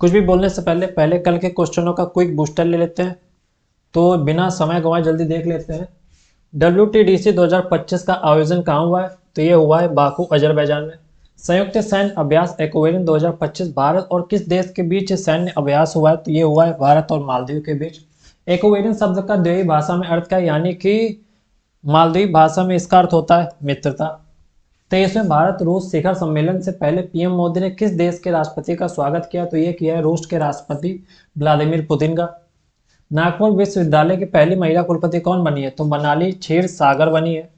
कुछ भी बोलने से पहले पहले कल के क्वेश्चनों का क्विक बूस्टर ले लेते हैं, तो बिना समय गंवाए जल्दी देख लेते हैं। WTDC 2025 का आयोजन कहाँ हुआ है? तो ये हुआ है बाकू अजरबैजान में। संयुक्त सैन्य अभ्यास एक्वेरियन 2025 भारत और किस देश के बीच सैन्य अभ्यास हुआ है? तो ये हुआ है भारत और मालदीव के बीच। एक्वेरियन शब्द का द्वितीय भाषा में अर्थ क्या है? यानी कि मालदीव भाषा में इसका अर्थ होता है मित्रता। 23वें भारत रूस शिखर सम्मेलन से पहले पीएम मोदी ने किस देश के राष्ट्रपति का स्वागत किया? तो ये किया है रूस के राष्ट्रपति व्लादिमीर पुतिन का। नागपुर विश्वविद्यालय की पहली महिला कुलपति कौन बनी है? तो मनाली क्षीर सागर बनी है।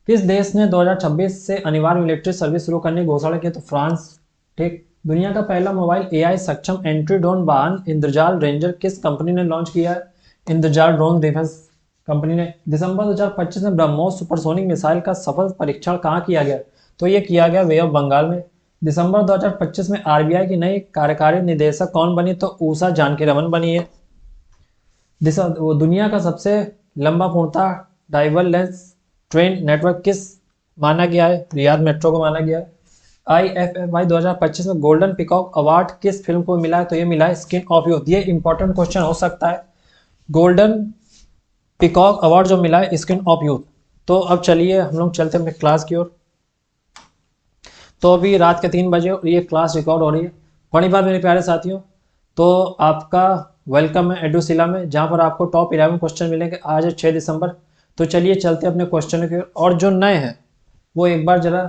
किस देश ने 2026 से अनिवार्य मिलिट्री सर्विस शुरू करने की घोषणा की? तो फ्रांस। ठीक। दुनिया का पहला मोबाइल एआई सक्षम एंट्री ड्रोन वाहन इंद्रजाल रेंजर किस कंपनी ने लॉन्च किया है? इंद्रजाल ड्रोन डिफेंस कंपनी ने। दिसंबर 2025 में ब्रह्मोस सुपरसोनिक मिसाइल का सफल परीक्षण कहाँ किया गया? तो ये किया गया वे ऑफ बंगाल में। दिसंबर 2025 में आरबीआई की नई कार्यकारी निदेशक कौन बनी? तो उषा जानकी रमन बनी है। दुनिया का सबसे लंबा पूर्णतः डाइवरलेंस ट्रेन नेटवर्क किस माना गया है? रियाद मेट्रो को माना गया है। IFFY 2025 में गोल्डन पिकॉक अवार्ड किस फिल्म को मिला है? तो ये मिला है स्किन ऑफ यूथ। ये इंपॉर्टेंट क्वेश्चन हो सकता है। गोल्डन पिकॉक अवार्ड जो मिला है स्किन ऑफ यूथ। तो अब चलिए हम लोग चलते हैं अपने क्लास की ओर। तो अभी रात के 3 बजे और ये क्लास रिकॉर्ड हो रही है। बड़ी बात मेरे प्यारे साथियों, तो आपका वेलकम है एडुसिला में, जहाँ पर आपको टॉप 11 क्वेश्चन मिलेंगे। आज है 6 दिसंबर। तो चलिए चलते हैं अपने क्वेश्चन की ओर। और जो नए हैं वो एक बार ज़रा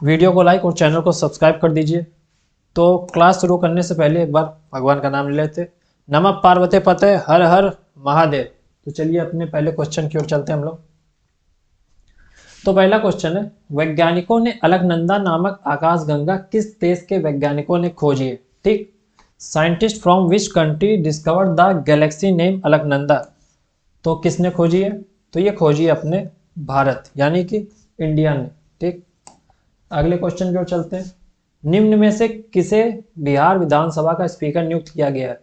वीडियो को लाइक और चैनल को सब्सक्राइब कर दीजिए। तो क्लास शुरू करने से पहले एक बार भगवान का नाम ले लेते। नमः पार्वती पते हर हर महादेव। तो चलिए अपने पहले क्वेश्चन की ओर चलते हैं हम लोग। तो पहला क्वेश्चन है, वैज्ञानिकों ने अलकनंदा नामक आकाशगंगा किस देश के वैज्ञानिकों ने खोजी है? ठीक। Scientist from which country discovered the Galaxy name Alaknanda. तो किसने खोजी है? तो ये खोजी है अपने भारत यानी कि इंडिया ने। ठीक। अगले क्वेश्चन की ओर चलते हैं। निम्न में से किसे बिहार विधानसभा का स्पीकर नियुक्त किया गया है?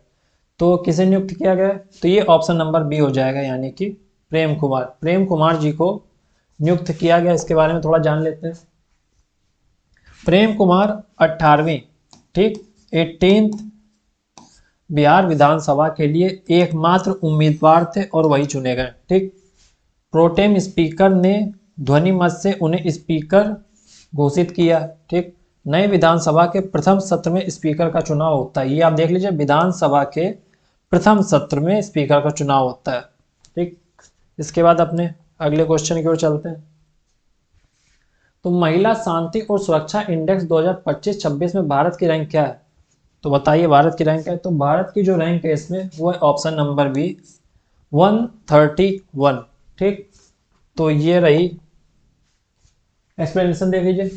तो किसे नियुक्त किया गया है? तो ये ऑप्शन नंबर बी हो जाएगा, यानी कि प्रेम कुमार। प्रेम कुमार जी को नियुक्त किया गया। इसके बारे में थोड़ा जान लेते हैं। प्रेम कुमार 18वीं, ठीक, 18th बिहार विधानसभा के लिए एकमात्र उम्मीदवार थे और वही चुने गए। ठीक। प्रोटेम स्पीकर ने ध्वनि मत से उन्हें स्पीकर घोषित किया। ठीक। नए विधानसभा के प्रथम सत्र में स्पीकर का चुनाव होता है। ये आप देख लीजिए, विधानसभा के प्रथम सत्र में स्पीकर का चुनाव होता है। ठीक। इसके बाद अपने अगले क्वेश्चन की ओर चलते हैं। तो महिला शांति और सुरक्षा इंडेक्स 2025-26 में भारत की रैंक क्या है? तो बताइए भारत की रैंक क्या है? तो भारत की जो रैंक है इसमें वो है ऑप्शन नंबर बी 131। ठीक। तो ये रही एक्सप्लेनेशन, देख लीजिए।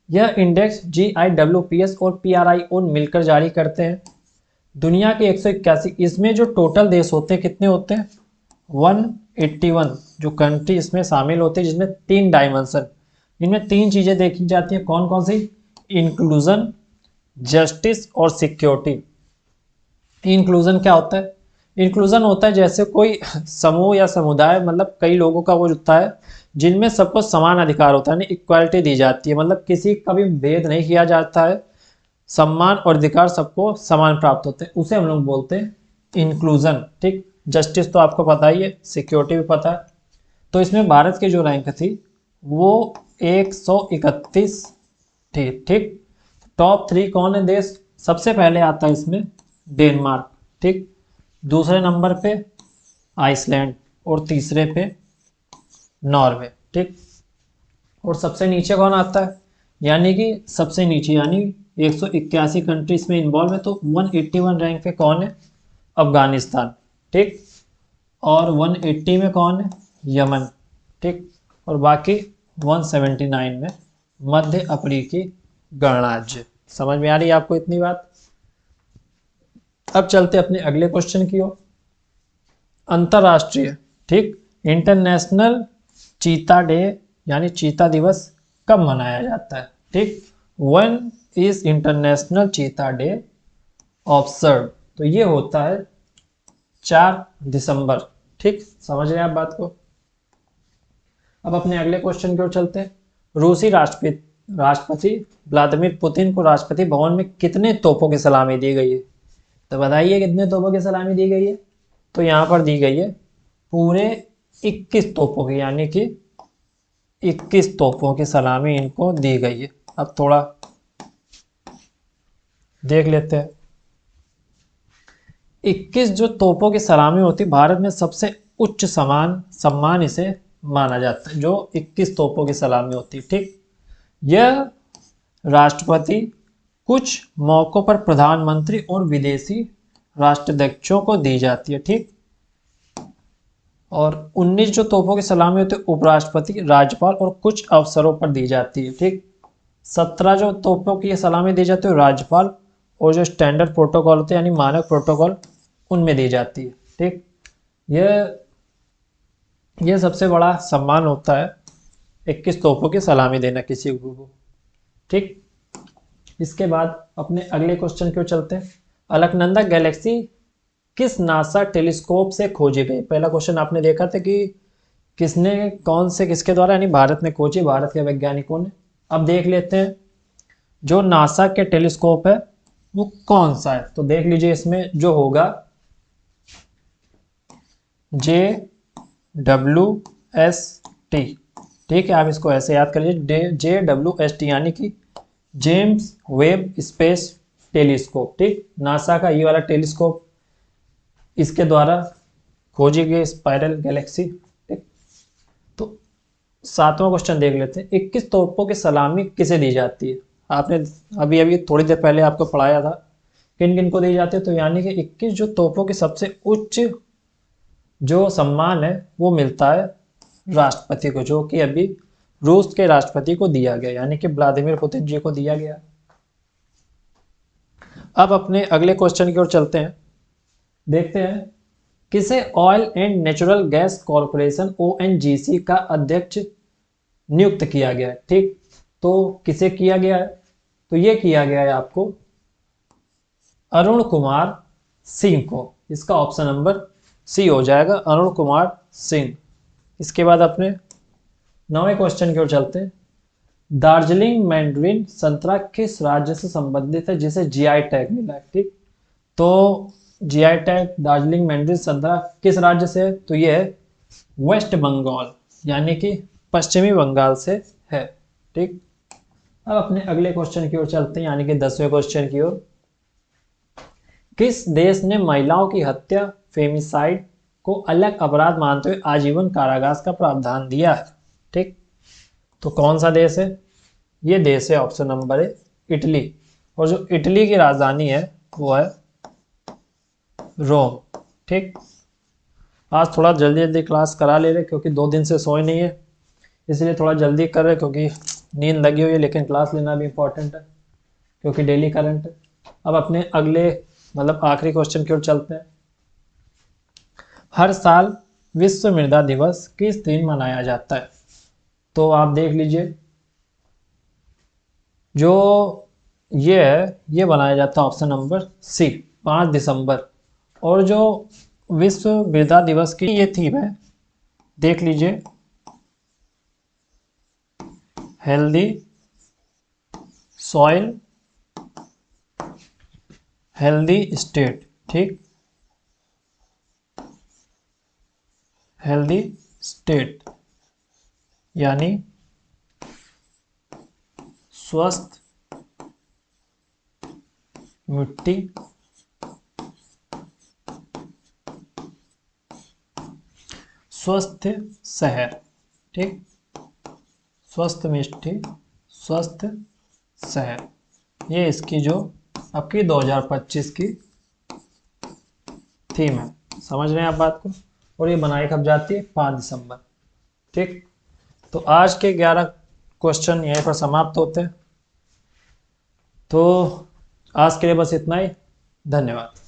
यह इंडेक्स GIWPS और PRIO मिलकर जारी करते हैं। दुनिया के 181, इसमें जो टोटल देश होते हैं कितने होते हैं? 181 जो कंट्री इसमें शामिल होते हैं, जिसमें 3 डायमेंशन, इनमें 3 चीजें देखी जाती हैं। कौन कौन सी? इंक्लूजन, जस्टिस और सिक्योरिटी। इंक्लूजन क्या होता है? इंक्लूजन होता है जैसे कोई समूह या समुदाय, मतलब कई लोगों का वो होता है जिनमें सबको समान अधिकार होता है, यानी इक्वालिटी दी जाती है, मतलब किसी का भी भेद नहीं किया जाता है, सम्मान और अधिकार सबको समान प्राप्त होते हैं, उसे हम लोग बोलते हैं इंक्लूजन। ठीक। जस्टिस तो आपको पता ही है, सिक्योरिटी भी पता है। तो इसमें भारत की जो रैंक थी वो 131 थी। ठीक। टॉप 3 कौन है देश? सबसे पहले आता है इसमें डेनमार्क। ठीक। दूसरे नंबर पे आइसलैंड और तीसरे पे नॉर्वे। ठीक। और सबसे नीचे कौन आता है? यानी कि सबसे नीचे, यानी 181 कंट्रीज में इन्वॉल्व है, तो 181 रैंक पे कौन है? अफगानिस्तान। ठीक। और 180 में कौन है? यमन। ठीक। और बाकी 179 में मध्य अफ्रीकी गणराज्य। समझ में आ रही है आपको इतनी बात? अब चलते अपने अगले क्वेश्चन की ओर। अंतरराष्ट्रीय, ठीक, इंटरनेशनल चीता डे यानी चीता दिवस कब मनाया जाता है? ठीक। व्हेन इज इंटरनेशनल चीता डे ऑब्जर्व? तो ये होता है 4 दिसंबर। ठीक। समझ रहे हैं आप बात को? अब अपने अगले क्वेश्चन की ओर चलते हैं। रूसी राष्ट्रपति व्लादिमीर पुतिन को राष्ट्रपति भवन में कितने तोपों की सलामी दी गई है? तो बताइए कितने तोपों की सलामी दी गई है। तो यहाँ पर दी गई है पूरे 21 तोपों की, यानी कि 21 तोपों की सलामी इनको दी गई है। अब थोड़ा देख लेते हैं। 21 जो तोपों की सलामी होती, भारत में सबसे उच्च सम्मान इसे माना जाता है, जो 21 तोपों की सलामी होती है। ठीक, यह राष्ट्रपति, कुछ मौकों पर प्रधानमंत्री और विदेशी राष्ट्राध्यक्षों को दी जाती है। ठीक, और 19 जो तोपों की सलामी होती है उपराष्ट्रपति, राज्यपाल और कुछ अवसरों पर दी जाती है। ठीक, 17 जो तोपों की सलामी दी जाती है राज्यपाल और जो स्टैंडर्ड प्रोटोकॉल होते हैं यानी मानक प्रोटोकॉल, उनमें दी जाती है। ठीक, यह सबसे बड़ा सम्मान होता है 21 तोपों की सलामी देना किसी को। ठीक, इसके बाद अपने अगले क्वेश्चन की ओर चलते हैं। अलकनंदा गैलेक्सी किस नासा टेलीस्कोप से खोजी गई। पहला क्वेश्चन आपने देखा था कि किसने, कौन से, किसके द्वारा, यानी भारत ने खोजी, भारत के वैज्ञानिकों ने। अब देख लेते हैं जो नासा के टेलीस्कोप है वो कौन सा है। तो देख लीजिए, इसमें जो होगा JWST। ठीक है, आप इसको ऐसे याद कर लीजिए, JWST यानी कि जेम्स वेब स्पेस टेलीस्कोप। ठीक, नासा का ये वाला टेलीस्कोप, इसके द्वारा खोजी गई स्पाइरल गैलेक्सी। ठीक, तो 7वां क्वेश्चन देख लेते हैं। 21 तोपों की सलामी किसे दी जाती है। आपने अभी अभी थोड़ी देर पहले आपको पढ़ाया था किन किन को दी जाती है। तो यानी कि 21 जो तोपों की सबसे उच्च जो सम्मान है वो मिलता है राष्ट्रपति को, जो कि अभी रूस के राष्ट्रपति को दिया गया, यानी कि व्लादिमीर पुतिन जी को दिया गया। अब अपने अगले क्वेश्चन की ओर चलते हैं। देखते हैं किसे oil and natural gas corporation ONGC का अध्यक्ष नियुक्त किया गया है। ठीक, तो किसे किया गया है। तो ये किया गया है आपको अरुण कुमार सिंह को। इसका ऑप्शन नंबर C हो जाएगा, अरुण कुमार सिंह। इसके बाद अपने 9वें क्वेश्चन की ओर चलते हैं। दार्जिलिंग मैंड्रिन संतरा किस राज्य से संबंधित है जिसे GI टैग मिला है। ठीक, तो GI टैग दार्जिलिंग मैंड्रिन संतरा किस राज्य से है। तो ये है वेस्ट बंगाल, यानी कि पश्चिमी बंगाल से है। ठीक, अब अपने अगले क्वेश्चन की ओर चलते हैं, यानी कि 10वें क्वेश्चन की ओर। किस देश ने महिलाओं की हत्या, फेमिसाइड, को अलग अपराध मानते हुए आजीवन कारावास का प्रावधान दिया है। ठीक, तो कौन सा देश है। ये देश है ऑप्शन नंबर है इटली, और जो इटली की राजधानी है वो है रोम। ठीक, आज थोड़ा जल्दी जल्दी क्लास करा ले रहे क्योंकि 2 दिन से सोए नहीं है, इसलिए थोड़ा जल्दी कर रहे क्योंकि नींद लगी हुई है, लेकिन क्लास लेना भी इम्पोर्टेंट है क्योंकि डेली करंट है। अब अपने अगले मतलब आखिरी क्वेश्चन की ओर चलते हैं। हर साल विश्व मृदा दिवस किस दिन मनाया जाता है। तो आप देख लीजिए, जो ये है ये बनाया जाता है ऑप्शन नंबर C 5 दिसंबर। और जो विश्व मृदा दिवस की ये थीम है, देख लीजिए, हेल्दी सॉइल हेल्दी स्टेट। ठीक, हेल्दी स्टेट यानी स्वस्थ मिट्टी, स्वस्थ शहर। ठीक, स्वस्थ मिट्टी, स्वस्थ शहर, ये इसकी जो आपकी 2025 की थीम है। समझ रहे हैं आप बात को। और ये बनाई कब जाती है 5 दिसंबर। ठीक, तो आज के 11 क्वेश्चन यहीं पर समाप्त होते हैं। तो आज के लिए बस इतना ही। धन्यवाद।